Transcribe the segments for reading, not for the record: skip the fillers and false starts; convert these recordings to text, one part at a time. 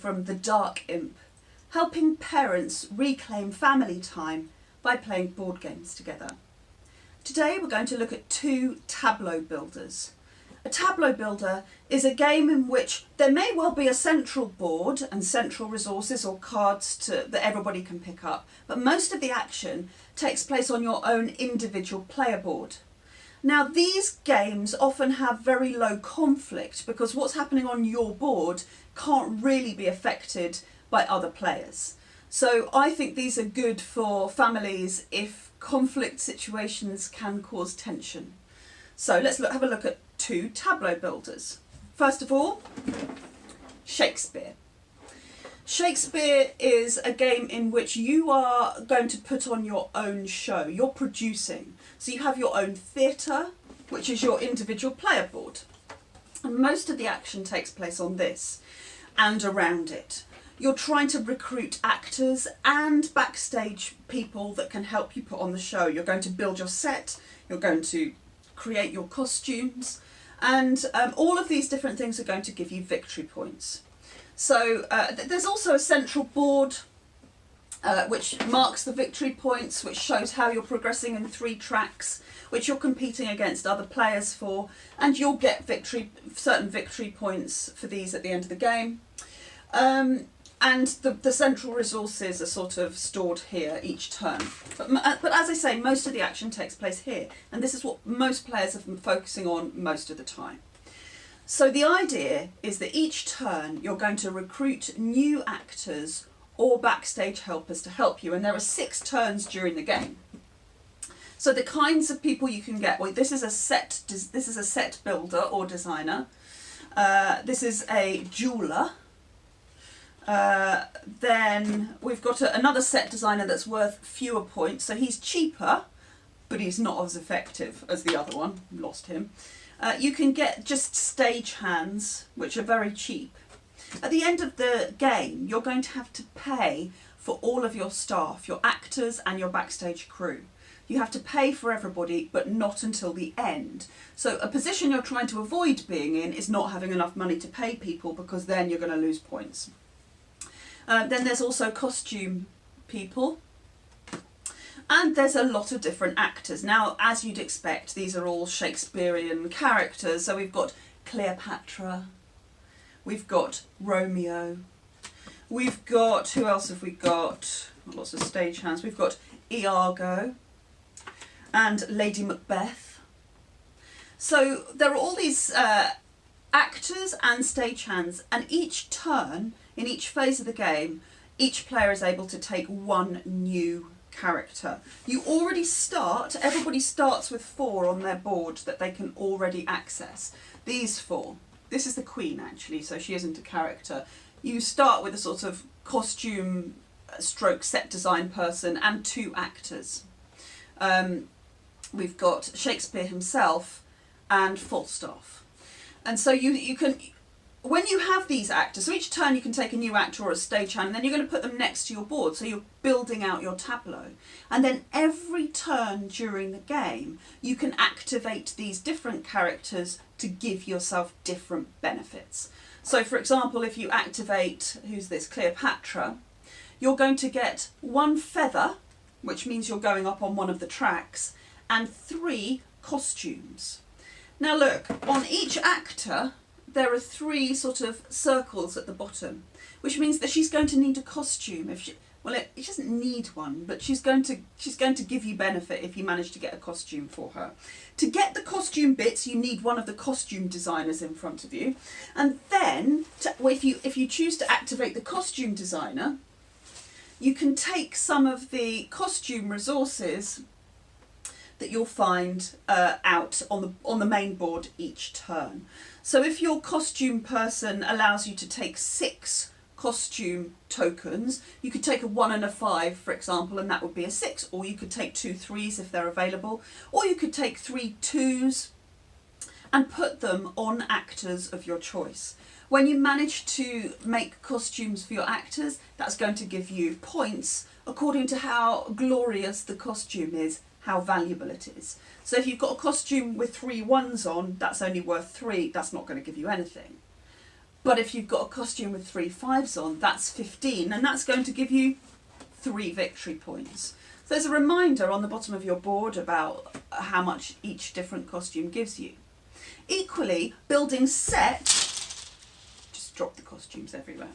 from the Dark Imp, helping parents reclaim family time by playing board games together. Today we're going to look at two tableau builders. A tableau builder is a game in which there may well be a central board and central resources or cards that everybody can pick up, but most of the action takes place on your own individual player board. Now, these games often have very low conflict because what's happening on your board can't really be affected by other players. So I think these are good for families if conflict situations can cause tension. So let's have a look at two tableau builders. First of all, Shakespeare. Shakespeare is a game in which you are going to put on your own show. You're producing. So you have your own theatre, which is your individual player board. And most of the action takes place on this and around it. You're trying to recruit actors and backstage people that can help you put on the show. You're going to build your set, you're going to create your costumes, and all of these different things are going to give you victory points. So there's also a central board which marks the victory points, which shows how you're progressing in 3 tracks, which you're competing against other players for, and you'll get certain victory points for these at the end of the game. And the central resources are sort of stored here each turn. But as I say, most of the action takes place here, and this is what most players have been focusing on most of the time. So the idea is that each turn you're going to recruit new actors or backstage helpers to help you, and there are 6 turns during the game. So the kinds of people you can get, well, this is a set builder or designer. This is a jeweler. Then we've got another set designer that's worth fewer points, so he's cheaper, but he's not as effective as the other one. Lost him. You can get just stage hands, which are very cheap. At the end of the game, you're going to have to pay for all of your staff, your actors and your backstage crew. You have to pay for everybody, but not until the end. So a position you're trying to avoid being in is not having enough money to pay people, because then you're going to lose points. Then there's also costume people. And there's a lot of different actors. Now, as you'd expect, these are all Shakespearean characters. So we've got Cleopatra, we've got Romeo, we've got, who else have we got? Lots of stage hands. We've got Iago and Lady Macbeth. So there are all these actors and stage hands, and each turn, in each phase of the game, each player is able to take 1 new character. You already start, everybody starts with 4 on their board that they can already access. These 4. This is the Queen, actually, so she isn't a character. You start with a sort of costume stroke set design person and 2 actors. We've got Shakespeare himself and Falstaff. And so you can, when you have these actors, so each turn you can take a new actor or a stagehand, and then you're going to put them next to your board, so you're building out your tableau. And then every turn during the game, you can activate these different characters to give yourself different benefits. So for example, if you activate, who's this, Cleopatra, you're going to get 1 feather, which means you're going up on one of the tracks, and 3 costumes. Now look, on each actor, there are 3 sort of circles at the bottom, which means that she's going to need a costume. She doesn't need one, but she's going to give you benefit if you manage to get a costume for her. To get the costume bits, you need one of the costume designers in front of you, and then if you choose to activate the costume designer, you can take some of the costume resources that you'll find out on the main board each turn. So if your costume person allows you to take 6 costume tokens, you could take a 1 and a 5, for example, and that would be a 6, or you could take 2 3s if they're available, or you could take 3 2s and put them on actors of your choice. When you manage to make costumes for your actors, that's going to give you points according to how glorious the costume is, how valuable it is. So if you've got a costume with 3 1s on, that's only worth 3, that's not going to give you anything. But if you've got a costume with 3 5s on, that's 15, and that's going to give you 3 victory points. So there's a reminder on the bottom of your board about how much each different costume gives you. Equally, building set, just drop the costumes everywhere.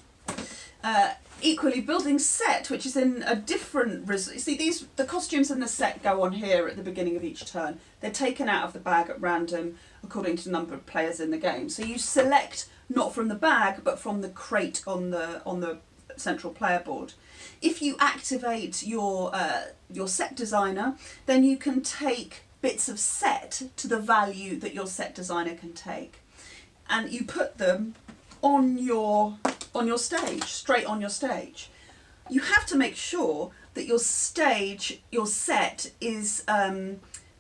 Equally, building set, which is in a different, see the costumes in the set go on here at the beginning of each turn. They're taken out of the bag at random according to the number of players in the game. So you select not from the bag, but from the crate on the central player board. If you activate your set designer, then you can take bits of set to the value that your set designer can take, and you put them on your stage, straight on your stage. You have to make sure that your set is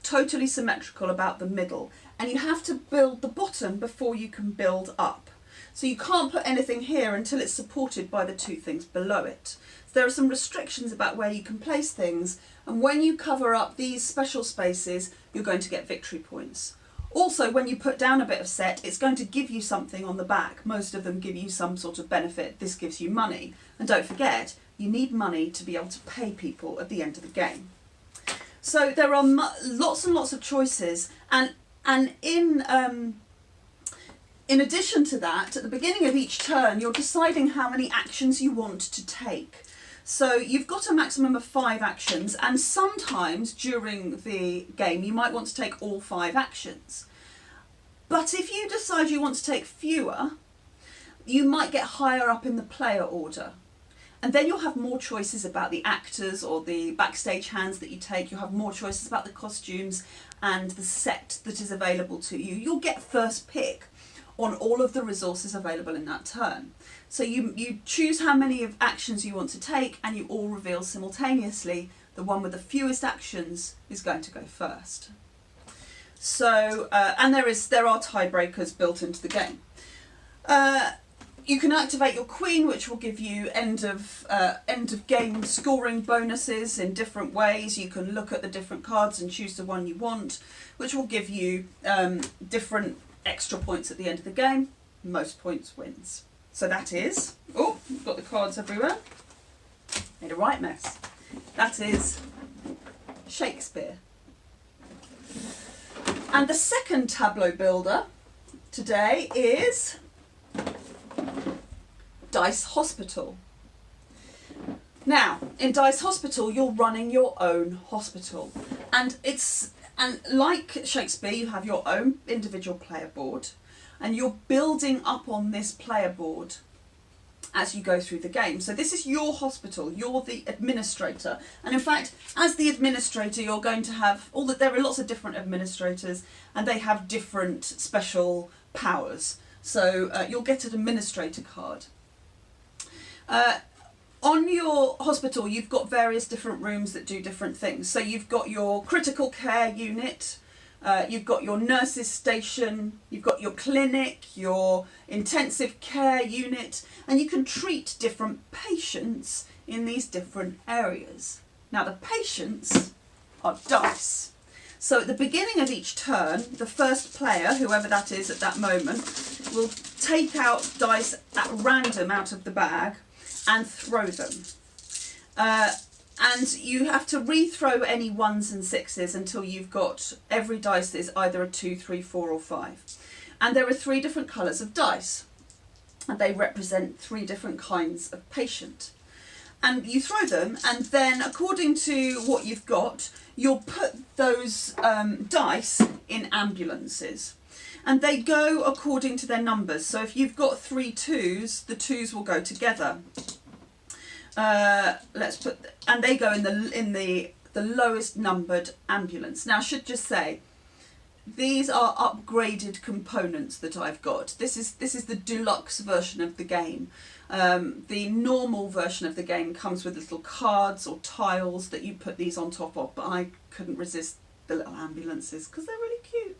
totally symmetrical about the middle, and you have to build the bottom before you can build up. So you can't put anything here until it's supported by the 2 things below it. So there are some restrictions about where you can place things, and when you cover up these special spaces, you're going to get victory points. Also, when you put down a bit of set, it's going to give you something on the back. Most of them give you some sort of benefit. This gives you money. And don't forget, you need money to be able to pay people at the end of the game. So there are lots and lots of choices, and in addition to that, at the beginning of each turn, you're deciding how many actions you want to take. So you've got a maximum of 5 actions, and sometimes during the game you might want to take all 5 actions. But if you decide you want to take fewer, you might get higher up in the player order. And then you'll have more choices about the actors or the backstage hands that you take. You'll have more choices about the costumes and the set that is available to you. You'll get first pick on all of the resources available in that turn. So you choose how many of actions you want to take, and you all reveal simultaneously. The one with the fewest actions is going to go first. So and there are tiebreakers built into the game. You can activate your queen, which will give you end of game scoring bonuses in different ways. You can look at the different cards and choose the one you want, which will give you different extra points at the end of the game. Most points wins. So that is, oh, you've got the cards everywhere. Made a right mess. That is Shakespeare. And the second tableau builder today is Dice Hospital. Now, in Dice Hospital, you're running your own hospital, and like Shakespeare, you have your own individual player board, and you're building up on this player board as you go through the game. So this is your hospital, you're the administrator, and in fact, as the administrator, you're going to have there are lots of different administrators, and they have different special powers. So you'll get an administrator card. On your hospital, you've got various different rooms that do different things. So you've got your critical care unit, you've got your nurses station, you've got your clinic, your intensive care unit, and you can treat different patients in these different areas. Now the patients are dice. So at the beginning of each turn, the first player, whoever that is at that moment, will take out dice at random out of the bag and throw them. And you have to re-throw any 1s and 6s until you've got every dice that is either a 2, 3, 4 or 5. And there are 3 different colours of dice, and they represent 3 different kinds of patient. And you throw them, and then according to what you've got, you'll put those dice in ambulances. And they go according to their numbers. So if you've got 3 2s, the 2s will go together. And they go in the lowest numbered ambulance. Now I should just say, these are upgraded components that I've got. This is the deluxe version of the game. The normal version of the game comes with little cards or tiles that you put these on top of, but I couldn't resist the little ambulances because they're really cute.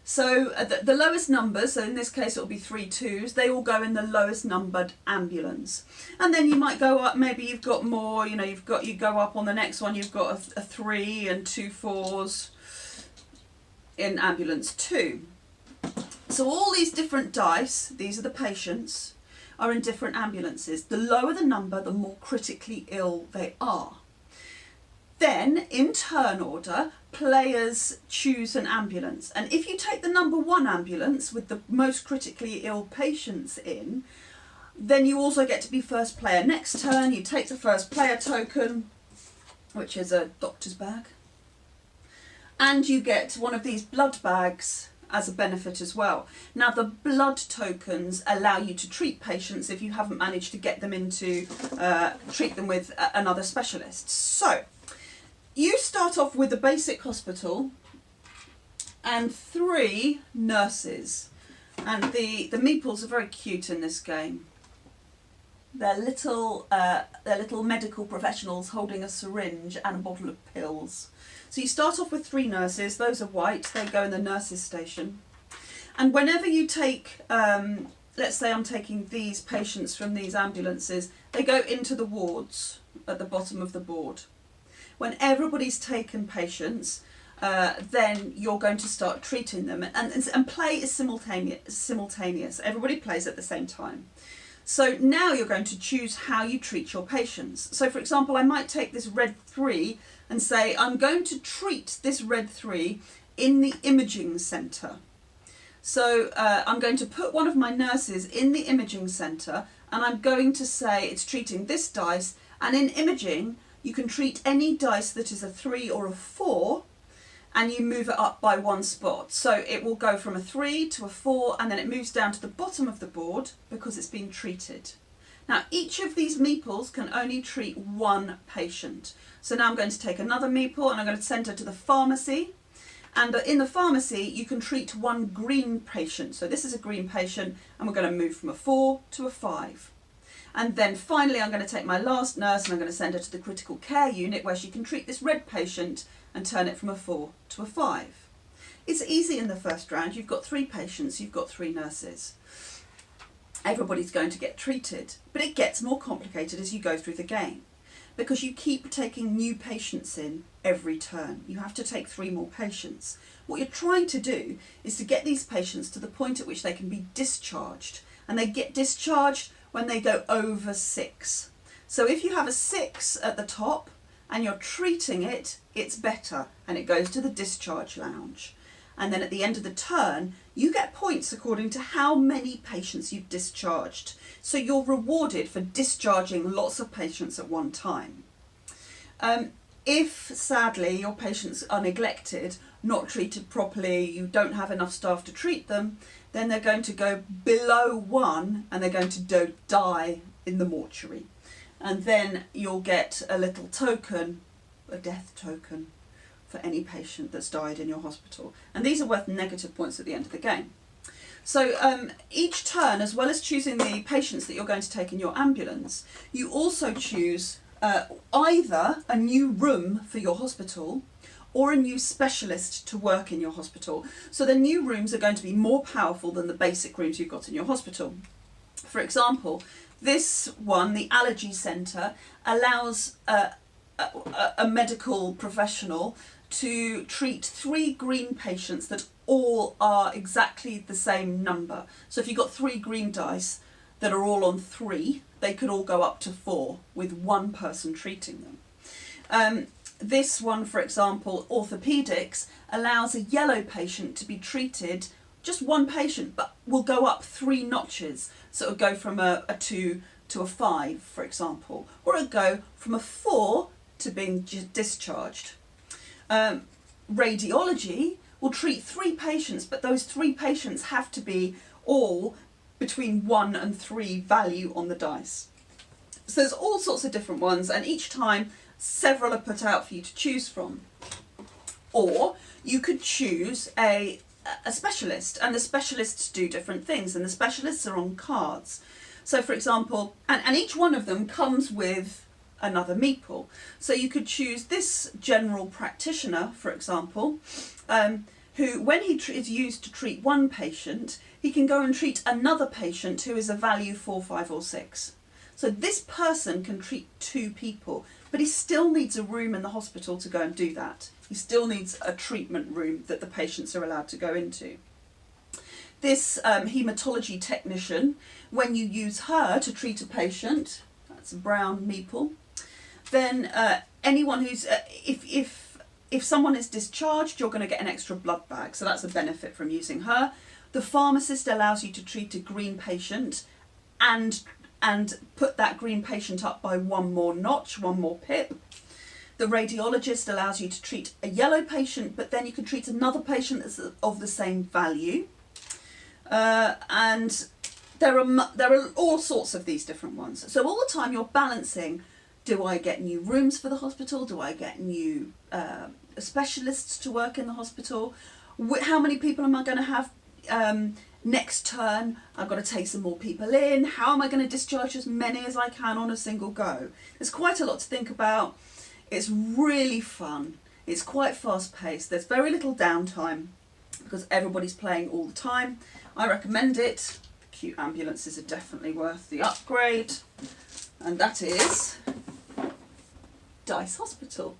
So the lowest numbers, so in this case it'll be 3 2s, they all go in the lowest numbered ambulance. And then you might go up, maybe you've got more, you go up on the next one, you've got a 3 and 2 4s in ambulance 2. So all these different dice, these are the patients, are in different ambulances. The lower the number, the more critically ill they are. Then, in turn order, players choose an ambulance. And if you take the number 1 ambulance with the most critically ill patients in, then you also get to be first player. Next turn, you take the first player token, which is a doctor's bag. And you get one of these blood bags as a benefit as well. Now, the blood tokens allow you to treat patients if you haven't managed to get them into, treat them with another specialist. So, you start off with a basic hospital and 3 nurses. And the meeples are very cute in this game. They're little medical professionals holding a syringe and a bottle of pills. So you start off with 3 nurses. Those are white. They go in the nurses' station. And whenever you take, let's say I'm taking these patients from these ambulances, they go into the wards at the bottom of the board. When everybody's taken patients, then you're going to start treating them. And play is simultaneous. Everybody plays at the same time. So now you're going to choose how you treat your patients. So for example, I might take this red 3 and say, I'm going to treat this red 3 in the imaging centre. So I'm going to put one of my nurses in the imaging centre, and I'm going to say it's treating this dice, and in imaging, you can treat any dice that is a 3 or a 4, and you move it up by 1 spot. So it will go from a 3 to a 4, and then it moves down to the bottom of the board because it's been treated. Now, each of these meeples can only treat 1 patient. So now I'm going to take another meeple and I'm going to send her to the pharmacy. And in the pharmacy, you can treat 1 green patient. So this is a green patient, and we're going to move from a 4 to a 5. And then finally, I'm going to take my last nurse and I'm going to send her to the critical care unit where she can treat this red patient and turn it from a 4 to a 5. It's easy in the first round. You've got 3 patients, you've got 3 nurses. Everybody's going to get treated, but it gets more complicated as you go through the game because you keep taking new patients in every turn. You have to take 3 more patients. What you're trying to do is to get these patients to the point at which they can be discharged, and they get discharged when they go over 6. So if you have a 6 at the top and you're treating it, it's better, and it goes to the discharge lounge. And then at the end of the turn, you get points according to how many patients you've discharged. So you're rewarded for discharging lots of patients at one time. If, sadly, your patients are neglected, not treated properly, you don't have enough staff to treat them, then they're going to go below 1 and they're going to die in the mortuary. And then you'll get a little token, a death token, for any patient that's died in your hospital. And these are worth negative points at the end of the game. So each turn, as well as choosing the patients that you're going to take in your ambulance, you also choose either a new room for your hospital or a new specialist to work in your hospital. So the new rooms are going to be more powerful than the basic rooms you've got in your hospital. For example, this one, the allergy centre, allows a medical professional to treat 3 green patients that all are exactly the same number. So if you've got 3 green dice that are all on 3, they could all go up to 4 with 1 person treating them. This one, for example, orthopedics, allows a yellow patient to be treated, just 1 patient, but will go up 3 notches. So it'll go from a 2 to a 5, for example, or it'll go from a 4 to being discharged. Radiology will treat 3 patients, but those 3 patients have to be all between 1 and 3 value on the dice. So there's all sorts of different ones, and each time several are put out for you to choose from. Or you could choose a specialist, and the specialists do different things, and the specialists are on cards. So for example, and each one of them comes with another meeple. So you could choose this general practitioner, for example, who, when he is used to treat 1 patient, he can go and treat another patient who is a value 4, 5 or 6. So this person can treat 2 people, but he still needs a room in the hospital to go and do that. He still needs a treatment room that the patients are allowed to go into. This haematology technician, when you use her to treat a patient, that's a brown meeple, then anyone who's, if someone is discharged, you're going to get an extra blood bag, so that's a benefit from using her. The pharmacist allows you to treat a green patient and put that green patient up by one more notch, one more pip. The radiologist allows you to treat a yellow patient, but then you can treat another patient that's of the same value. And there are all sorts of these different ones. So all the time you're balancing, do I get new rooms for the hospital? Do I get new specialists to work in the hospital? How many people am I going to have next turn? I've got to take some more people in. How am I going to discharge as many as I can on a single go? There's quite a lot to think about. It's really fun. It's quite fast paced. There's very little downtime because everybody's playing all the time. I recommend it. The cute ambulances are definitely worth the upgrade. And that is Dice Hospital.